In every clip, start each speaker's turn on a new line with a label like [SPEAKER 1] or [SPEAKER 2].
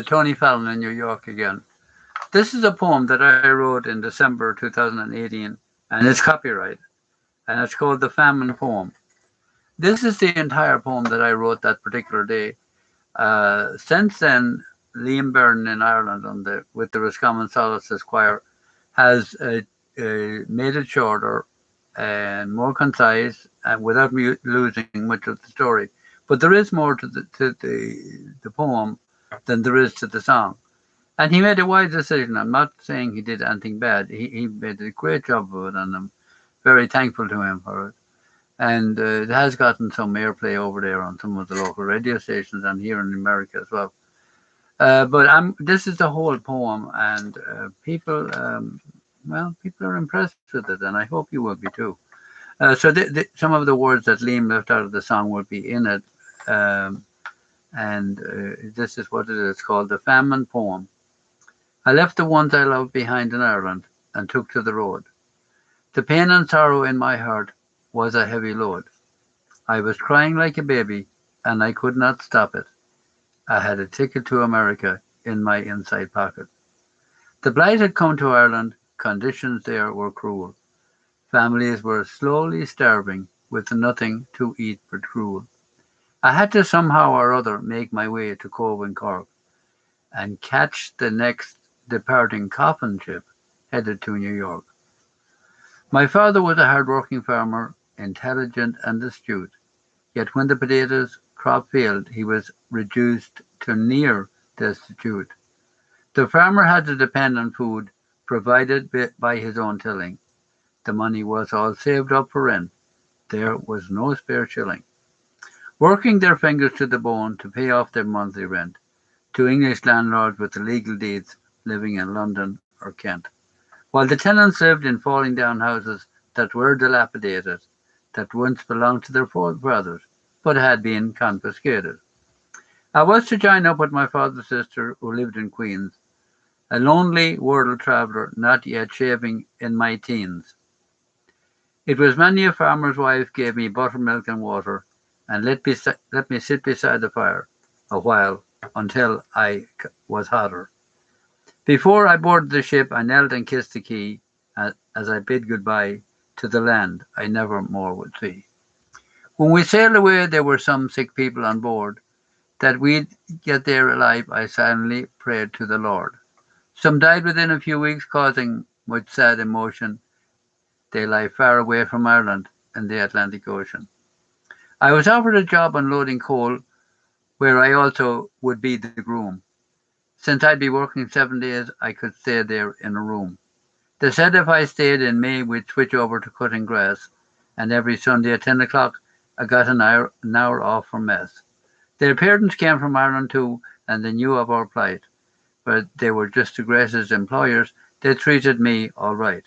[SPEAKER 1] Tony Fallon in New York again. This is a poem that I wrote in December 2018, and it's copyright, and it's called the Famine Poem. This is the entire poem that I wrote that particular day. Since then, Liam Byrne in Ireland with the Roscommon Solaces Choir has made it shorter and more concise and without losing much of the story. But there is more to the poem than there is to the song. And he made a wise decision. I'm not saying he did anything bad. He made a great job of it, and I'm very thankful to him for it. And it has gotten some airplay over there on some of the local radio stations and here in America as well. But this is the whole poem, and people are impressed with it, and I hope you will be too. So some of the words that Liam left out of the song will be in it, um, and this is what it is called: the Famine Poem. I left the ones I loved behind in Ireland and took to the road. The pain and sorrow in my heart was a heavy load. I was crying like a baby, and I could not stop it. I had a ticket to America in my inside pocket. The blight had come to Ireland, conditions there were cruel. Families were slowly starving, with nothing to eat but gruel. I had to somehow or other make my way to Cove in Cork and catch the next departing coffin ship headed to New York. My father was a hard-working farmer, intelligent and astute, yet when the potatoes crop failed, he was reduced to near destitute. The farmer had to depend on food provided by his own tilling. The money was all saved up for rent. There was no spare shilling. Working their fingers to the bone to pay off their monthly rent, to English landlords with illegal deeds living in London or Kent. While the tenants lived in falling down houses that were dilapidated, that once belonged to their forefathers, but had been confiscated. I was to join up with my father's sister, who lived in Queens, a lonely world traveller not yet shaving in my teens. It was many a farmer's wife gave me buttermilk and water, and let me sit beside the fire a while until was hotter. Before I boarded the ship, I knelt and kissed the key as I bid goodbye to the land I never more would see. When we sailed away, there were some sick people on board. That we'd get there alive, I silently prayed to the Lord. Some died within a few weeks, causing much sad emotion. They lie far away from Ireland in the Atlantic Ocean. I was offered a job unloading coal, where I also would be the groom. Since I'd be working 7 days, I could stay there in a room. They said if I stayed in May, we'd switch over to cutting grass, and every Sunday at 10 o'clock, I got an hour off from mess. Their parents came from Ireland too, and they knew of our plight, but they were just the Grace's employers. They treated me all right.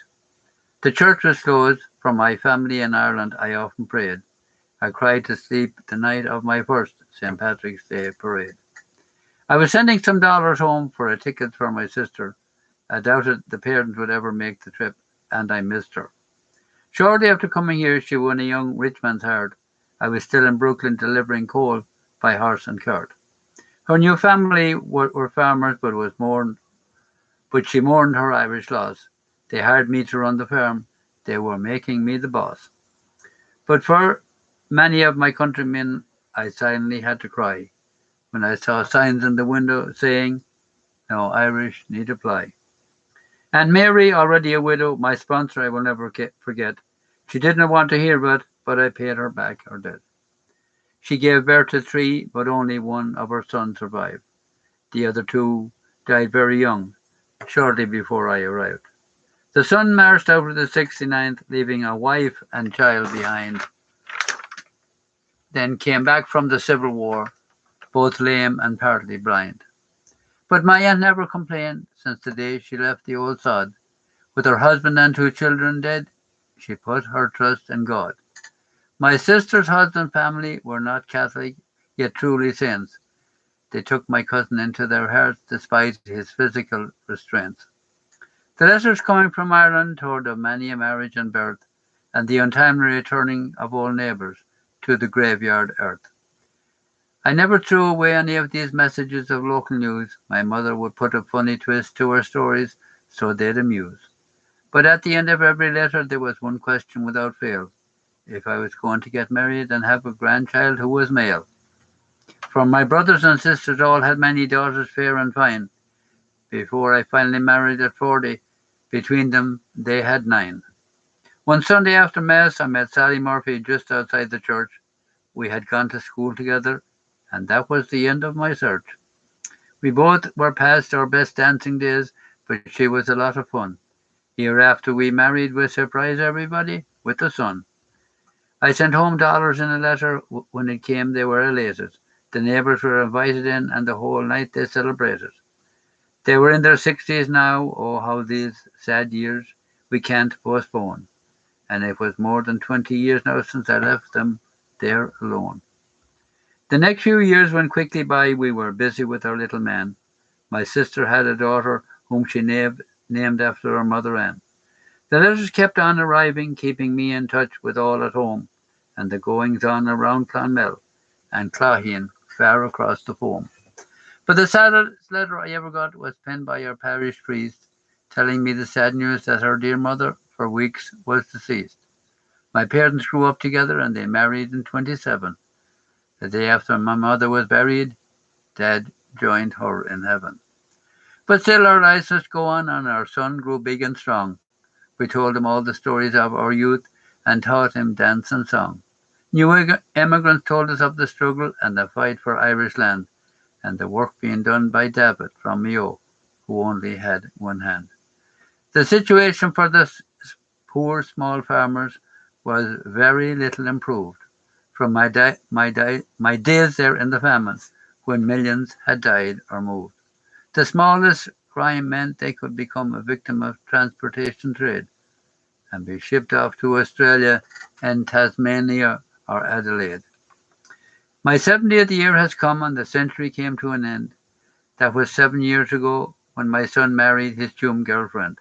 [SPEAKER 1] The church was closed. For my family in Ireland, I often prayed. I cried to sleep the night of my first St. Patrick's Day parade. I was sending some dollars home for a ticket for my sister. I doubted the parents would ever make the trip, and I missed her. Shortly after coming here, she won a young rich man's heart. I was still in Brooklyn delivering coal by horse and cart. Her new family were farmers, but she mourned her Irish loss. They hired me to run the farm. They were making me the boss. But for many of my countrymen, I silently had to cry when I saw signs in the window saying, "No Irish need apply." And Mary, already a widow, my sponsor I will never forget. She didn't want to hear of it, but I paid her back her debt. She gave birth to three, but only one of her sons survived. The other two died very young, shortly before I arrived. The son marched out of the 69th, leaving a wife and child behind, then came back from the Civil War, both lame and partly blind. But my aunt never complained since the day she left the old sod. With her husband and two children dead, she put her trust in God. My sister's husband family were not Catholic, yet truly saints. They took my cousin into their hearts despite his physical restraints. The letters coming from Ireland told of many a marriage and birth, and the untimely returning of old neighbours to the graveyard earth. I never threw away any of these messages of local news. My mother would put a funny twist to her stories so they'd amuse. But at the end of every letter there was one question without fail: if I was going to get married and have a grandchild who was male. For my brothers and sisters all had many daughters fair and fine. Before I finally married at 40, between them they had 9. One Sunday after Mass I met Sally Murphy just outside the church. We had gone to school together, and that was the end of my search. We both were past our best dancing days, but she was a lot of fun. Hereafter we married, we surprised everybody with a son. I sent home dollars in a letter. When it came, they were elated. The neighbours were invited in, and the whole night they celebrated. They were in their 60s now. Oh, how these sad years we can't postpone. And it was more than 20 years now since I left them there alone. The next few years went quickly by. We were busy with our little man. My sister had a daughter whom she named after her mother Ann. The letters kept on arriving, keeping me in touch with all at home, and the goings on around Clonmel and Clogheen far across the foam. But the saddest letter I ever got was penned by our parish priest, telling me the sad news that her dear mother for weeks was deceased. My parents grew up together and they married in 27. The day after my mother was buried, Dad joined her in heaven. But still our lives must go on, and our son grew big and strong. We told him all the stories of our youth and taught him dance and song. New immigrants told us of the struggle and the fight for Irish land, and the work being done by David from Mayo, who only had one hand. The situation for the poor small farmers was very little improved from my days there in the famine, when millions had died or moved. The smallest crime meant they could become a victim of transportation trade and be shipped off to Australia and Tasmania or Adelaide. My 70th year has come and the century came to an end. That was 7 years ago when my son married his chum girlfriend,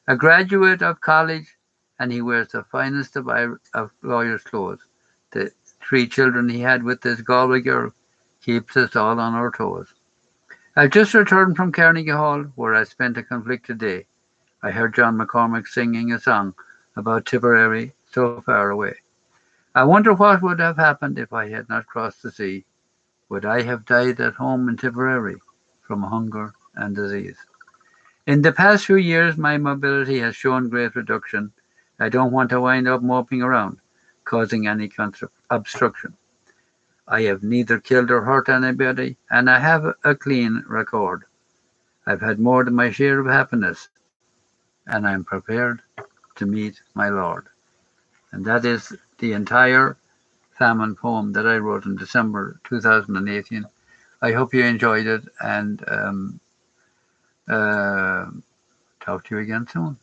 [SPEAKER 1] a graduate of college, and he wears the finest of lawyer's clothes. The 3 children he had with this Galway girl keeps us all on our toes. I've just returned from Carnegie Hall, where I spent a conflicted day. I heard John McCormack singing a song about Tipperary so far away. I wonder what would have happened if I had not crossed the sea. Would I have died at home in Tipperary from hunger and disease? In the past few years, my mobility has shown great reduction. I don't want to wind up moping around, causing any obstruction. I have neither killed or hurt anybody, and I have a clean record. I've had more than my share of happiness, and I'm prepared to meet my Lord. And that is the entire Famine poem that I wrote in December 2018. I hope you enjoyed it, and talk to you again soon.